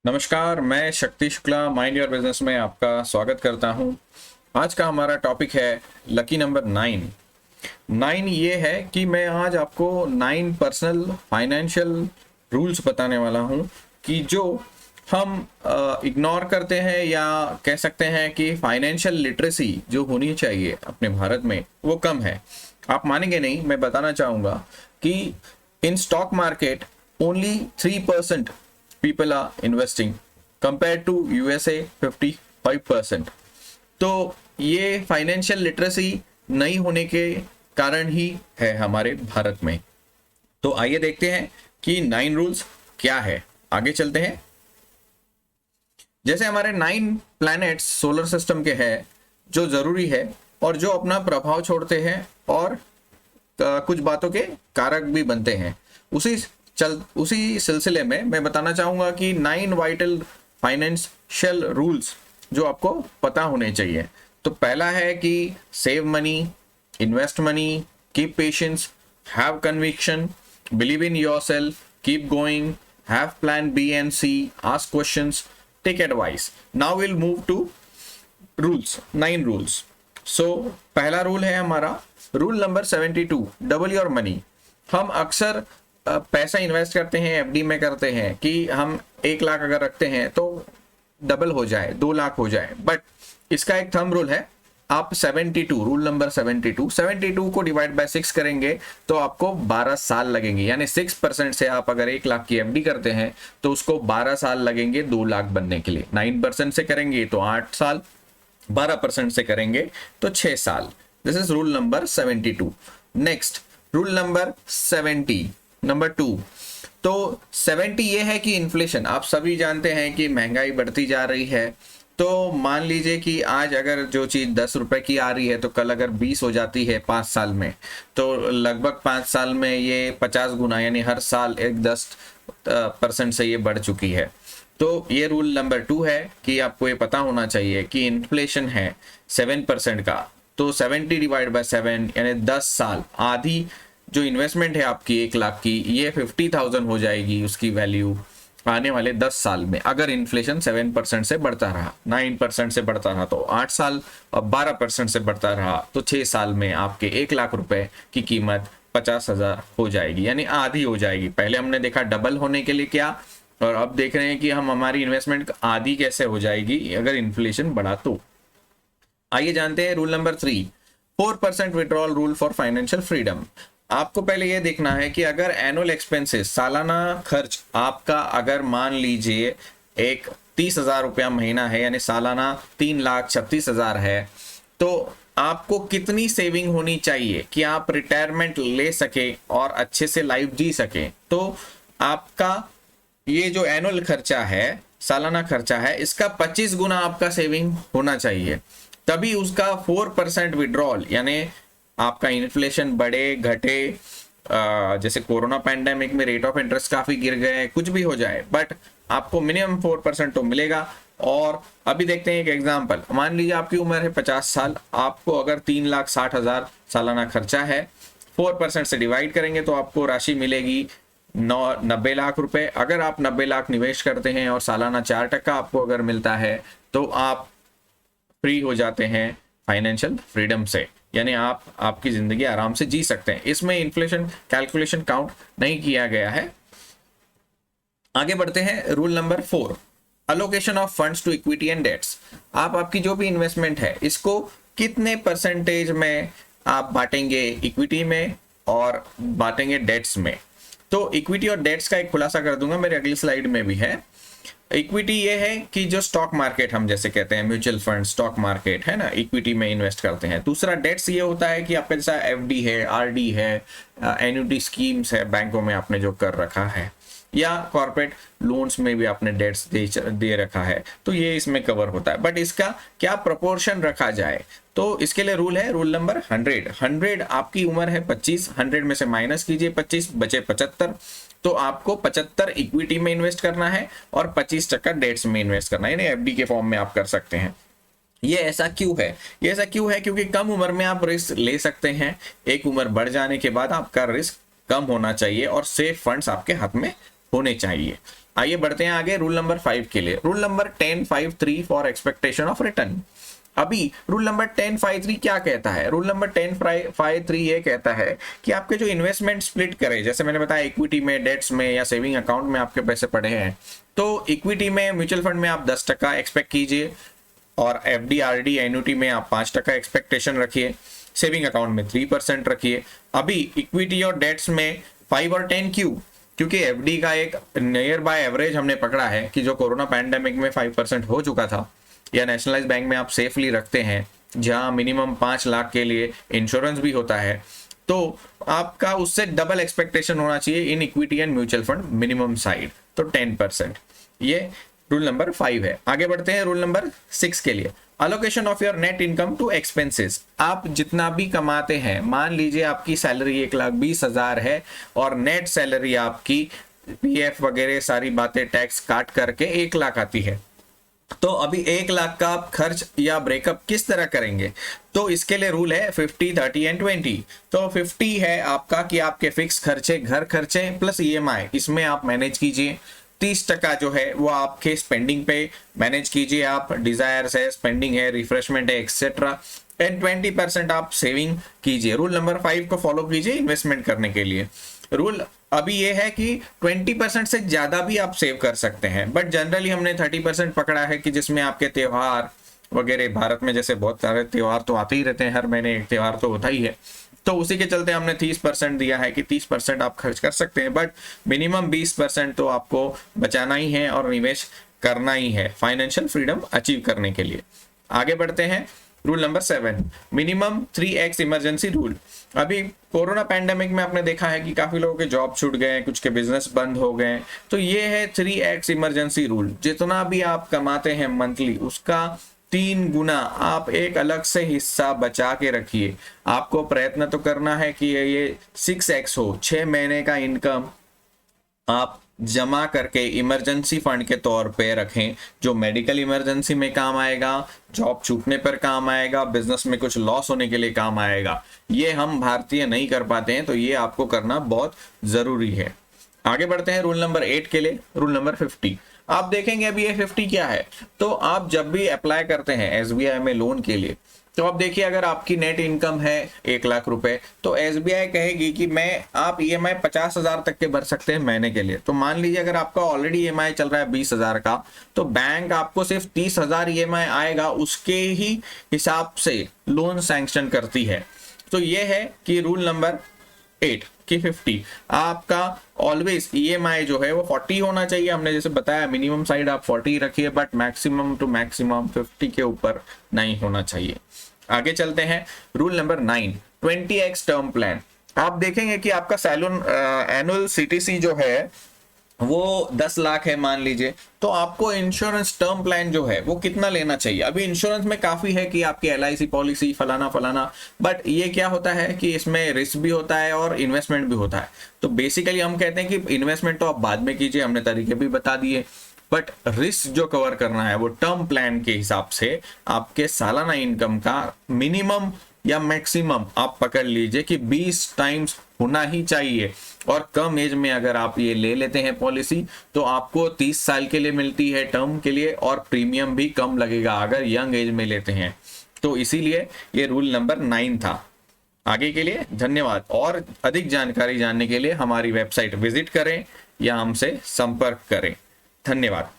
नमस्कार, मैं शक्ति शुक्ला माइंड योर बिजनेस में आपका स्वागत करता हूं। आज का हमारा टॉपिक है लकी नंबर 9। ये है कि मैं आज आपको 9 पर्सनल फाइनेंशियल रूल्स बताने वाला हूं कि जो हम इग्नोर करते हैं या कह सकते हैं कि फाइनेंशियल लिटरेसी जो होनी चाहिए अपने भारत में वो कम है। आप मानेंगे नहीं, मैं बताना चाहूँगा कि in stock market only 3% people are investing compared to USA 55%। तो ये फाइनेंशियल लिटरेसी नहीं होने के कारण ही है हमारे भारत में। तो आइए देखते हैं कि 9 रूल्स क्या है। आगे चलते हैं। जैसे हमारे 9 प्लैनेट्स सोलर सिस्टम के हैं जो जरूरी है और जो अपना प्रभाव छोड़ते हैं और कुछ बातों के कारक भी बनते हैं। उसी सिलसिले में मैं बताना चाहूंगा कि 9 वाइटल फाइनेंशियल रूल्स जो आपको पता होने चाहिए। तो पहला है कि save money, invest money, keep patience, have conviction, believe in yourself, keep going, have plan B and C, ask questions, take advice. Now will move to rules, 9 rules. So पहला रूल है हमारा rule number 72, double your money. हम अक्सर पैसा invest करते हैं, FD में करते हैं कि हम 1 लाख अगर रखते हैं तो डबल हो जाए, 2 लाख हो जाए। बट इसका एक थंब रूल है। आप 72, रूल नंबर 72 को डिवाइड बाय 6 करेंगे तो आपको 12 साल लगेंगे। यानी 6% से आप अगर 1 लाख की एफडी करते हैं तो उसको 12 साल लगेंगे 2 लाख बनने के लिए। 9% से करेंगे तो 8 साल, 12% से करेंगे तो 6 साल। This is rule number 72। Next rule number 70, number 2। तो 70 ये है कि इन्फ्लेशन, आप सभी जानते हैं कि महंगाई बढ़ती जा रही है। तो मान लीजिए कि आज अगर जो चीज़ 10 रुपए की आ रही है तो कल अगर 20 हो जाती है 5 साल में, तो लगभग 5 साल में ये 50 गुना, यानी हर साल एक 10% से ये बढ़ चुकी है। तो ये रूल नंबर 2 है कि आपको ये पता होना चाहिए कि इन्फ्लेशन है 7% का। तो 70 डिवाइड बाय 7 यानी 10 साल, आधी जो इन्वेस्टमेंट है आपकी 1 लाख की, ये 50,000 हो जाएगी उसकी वैल्यू आने वाले 10 साल में। अगर इन्फ्लेशन 7% से बढ़ता रहा, 9% से बढ़ता रहा तो 8 साल, और 12% से बढ़ता रहा तो 6 साल में आपके 1 लाख रुपए की कीमत 50,000 हो जाएगी, यानी आधी हो जाएगी। पहले हमने देखा डबल होने के लिए क्या, और अब देख रहे हैं कि हम हमारी इन्वेस्टमेंट आधी कैसे हो जाएगी अगर इन्फ्लेशन बढ़ा तो। आइए जानते हैं rule number 3, 4% withdrawal rule for financial freedom. आपको पहले ये देखना है कि अगर एनुअल एक्सपेंसेस, सालाना खर्च आपका अगर मान लीजिए एक 30,000 रुपया महीना है, यानी सालाना 3,36,000 है, तो आपको कितनी सेविंग होनी चाहिए कि आप रिटायरमेंट ले सके और अच्छे से लाइफ जी सके। तो आपका ये जो एनुअल खर्चा है, सालाना खर्चा है, इसका 25 गुना आपका सेविंग होना चाहिए। तभी उसका 4% विड्रॉल, यानी आपका इन्फ्लेशन बढ़े घटे, जैसे कोरोना पैंडेमिक में रेट ऑफ इंटरेस्ट काफी गिर गए, कुछ भी हो जाए, बट आपको मिनिमम 4% तो मिलेगा। और अभी देखते हैं एक एग्जांपल। मान लीजिए आपकी उम्र है 50 साल, आपको अगर 3,60,000 सालाना खर्चा है, 4% से डिवाइड करेंगे तो आपको राशि मिलेगी 90 लाख रुपए। अगर आप 90 लाख निवेश करते हैं और सालाना 4% आपको अगर मिलता है तो आप फ्री हो जाते हैं फाइनेंशियल फ्रीडम से, यानी आप आपकी जिंदगी आराम से जी सकते हैं। इसमें इन्फ्लेशन कैलकुलेशन काउंट नहीं किया गया है। आगे बढ़ते हैं rule number 4, allocation of funds to equity and debts. आप आपकी जो भी इन्वेस्टमेंट है इसको कितने परसेंटेज में आप बांटेंगे, इक्विटी में और बांटेंगे डेट्स में। तो इक्विटी और डेट्स का एक खुलासा कर दूंगा, मेरे अगली स्लाइड में भी है। इक्विटी ये है कि जो स्टॉक मार्केट हम जैसे कहते हैं, म्यूचुअल फंड, स्टॉक मार्केट है ना, इक्विटी में इन्वेस्ट करते हैं। दूसरा डेट्स ये होता है कि आपका जैसा एफडी है, आरडी है, एन्युटी स्कीम्स है, बैंकों में आपने जो कर रखा है, या कॉर्पोरेट लोन्स में भी आपने डेट्स दे रखा है, तो ये इसमें कवर होता है। बट इसका क्या प्रोपोर्शन रखा जाए, तो इसके लिए रूल है रूल नंबर 100। आपकी उम्र है 25, 100 में से माइनस कीजिए 25, बचे 75। तो आपको 75 इक्विटी में इन्वेस्ट करना है और 25% डेट्स में इन्वेस्ट करना है, यानी एफडी के फॉर्म में आप कर सकते हैं। ये ऐसा क्यों है? ये ऐसा क्यों है क्योंकि कम उम्र में आप रिस्क ले सकते हैं, एक उम्र बढ़ जाने के बाद आपका रिस्क कम होना चाहिए और सेफ फंड्स आपके हाथ में होने चाहिए। आइए बढ़ते हैं आगे रूल नंबर 5 के लिए। Rule number 1053 for expectation of return. अभी रूल नंबर 1053 क्या कहता है? रूल नंबर 1053 ये कहता है कि आपके जो इन्वेस्टमेंट स्प्लिट करे, जैसे मैंने बताया इक्विटी में, डेट्स में या सेविंग अकाउंट में आपके पैसे पड़े हैं, तो इक्विटी में, म्यूचुअल फंड में आप 10% एक्सपेक्ट कीजिए और एफडी, आरडी, एन्युटी में आप 5% एक्सपेक्टेशन रखिए, सेविंग अकाउंट में 3% रखिए। अभी इक्विटी और डेट्स में 5 और 10 क्यों? क्योंकि एफडी का एक नियर बाय एवरेज हमने पकड़ा है कि जो कोरोना पैंडेमिक में 5% हो चुका था, या नेशनलाइज बैंक में आप सेफली रखते हैं जहां मिनिमम 5 लाख के लिए इंश्योरेंस भी होता है, तो आपका उससे डबल एक्सपेक्टेशन होना चाहिए in equity and mutual fund minimum side, तो 10%। ये रूल नंबर 5 है। आगे बढ़ते हैं रूल नंबर 6 के लिए। Allocation of your net income to expenses. आप जितना भी कमाते हैं, मान लीजिए आपकी सैलरी 1,20,000 है और नेट सैलरी आपकी पीएफ वगैरह सारी बातें टैक्स काट करके 1 लाख आती है, तो अभी 1 लाख का आप खर्च या ब्रेकअप किस तरह करेंगे? तो इसके लिए रूल है 50, 30 एंड 20। तो 50 है आपका कि आपके फिक्स खर्चे, घर खर्चे प्लस ईएमआई, इसमें आप मैनेज कीजिए। 30% जो है वो आपके स्पेंडिंग पे मैनेज कीजिए, आप डिजायर्स है, स्पेंडिंग है, रिफ्रेशमेंट है, एक्सेट्रा। एंड 20% आप सेविंग कीजिए। रूल नंबर 5 को फॉलो कीजिए इन्वेस्टमेंट करने के लिए। रूल अभी ये है कि 20% से ज्यादा भी आप सेव कर सकते हैं, बट जनरली हमने 30% पकड़ा है कि जिसमें आपके त्योहार वगैरह, भारत में जैसे बहुत सारे त्योहार तो आते ही रहते हैं, हर महीने एक त्योहार तो होता ही है, तो उसी के चलते हमने 30% दिया है कि 30% आप खर्च कर सकते हैं, बट मिनिमम 20% तो आपको बचाना ही है और निवेश करना ही है फाइनेंशियल फ्रीडम अचीव करने के लिए। आगे बढ़ते हैं rule number 7, minimum 3x emergency rule. अभी कोरोना पैंडेमिक में आपने देखा है कि काफी लोगों के जॉब छूट गए, कुछ के बिजनेस बंद हो गए, तो ये है 3x इमरजेंसी रूल। जितना भी आप कमाते हैं मंथली, उसका 3 गुना आप एक अलग से हिस्सा बचा के रखिए। आपको प्रयत्न तो करना है कि ये 6x हो, 6 महीने का इनकम आप जमा करके इमरजेंसी फंड के तौर पे रखें, जो मेडिकल इमरजेंसी में काम आएगा, जॉब छूटने पर काम आएगा, बिजनेस में कुछ लॉस होने के लिए काम आएगा। ये हम भारतीय नहीं कर पाते हैं, तो ये आपको करना बहुत जरूरी है। आगे बढ़ते हैं रूल नंबर 8 के लिए। रूल नंबर 50 आप देखेंगे अभी ये 50 क्या है। तो आप जब भी अप्लाई करते हैं एसबीआई में लोन के लिए, तो आप देखिए अगर आपकी नेट इनकम है 1 लाख रुपए, तो एसबीआई कहेगी कि आप ईएमआई 50,000 तक के भर सकते हैं महीने के लिए। तो मान लीजिए अगर आपका ऑलरेडी ईएमआई चल रहा है 20,000 का, तो बैंक आपको सिर्फ 30,000 ईएमआई आएगा, उसके ही हिसाब से लोन सैंक्शन करती है। तो ये है कि रूल नंबर 8 की 50 आपका ऑलवेज ईएमआई जो है वो 40 होना चाहिए। हमने जैसे बताया मिनिमम साइड आप 40 रखिए, बट मैक्सिमम टू मैक्सिमम 50 के ऊपर नहीं होना चाहिए। आगे चलते हैं rule number 9, 20x term plan. आप देखेंगे कि आपका सैलून एनुअल सीटीसी जो है वो 10 लाख है मान लीजिए, तो आपको इंश्योरेंस टर्म प्लान जो है वो कितना लेना चाहिए? अभी इंश्योरेंस में काफी है कि आपकी एलआईसी पॉलिसी फलाना फलाना, बट ये क्या होता है कि इसमें रिस्क भी होता है और इन्वेस्टमेंट भी होता है। तो बेसिकली हम कहते हैं कि इन्वेस्टमेंट तो आप बाद में कीजिए, हमने तरीके भी बता दिए, बट रिस्क जो कवर करना है वो टर्म प्लान के हिसाब से आपके सालाना इनकम का मिनिमम या मैक्सिमम आप पकड़ लीजिए कि 20 टाइम्स होना ही चाहिए। और कम एज में अगर आप ये ले लेते हैं पॉलिसी, तो आपको 30 साल के लिए मिलती है टर्म के लिए, और प्रीमियम भी कम लगेगा अगर यंग एज में लेते हैं। तो इसीलिए ये रूल नंबर 9 था। आगे के लिए धन्यवाद, और अधिक जानकारी जानने के लिए हमारी वेबसाइट विजिट करें या हमसे संपर्क करें। धन्यवाद।